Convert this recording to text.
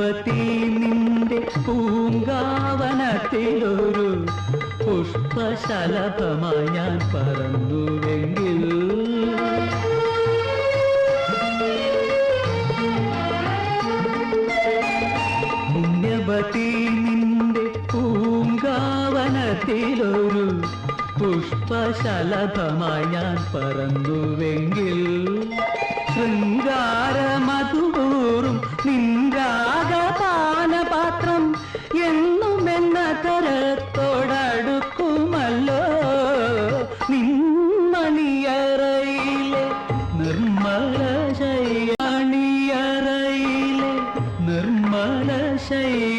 പുണ്യവതി നിന്റെ പൂങ്കാവനത്തിലൊരു പുഷ്പശലഭമായി ഞാൻ പറന്നുവെങ്കിൽ പുണ്യവതി നിന്റെ പൂങ്കാവനത്തിലൊരു പുഷ്പശലഭമായി ഞാൻ പറന്നുവെങ്കിൽ ശൃംഗാരമധുപൂറും നിൻരാഗപാനപാത്രം എന്നും എന്ന തരത്തോടടുക്കുമല്ലോ നിന്മണിയറയിലെ നിർമ്മല ശയ്യാണിയറയിലെ നിർമ്മല ശയ്യ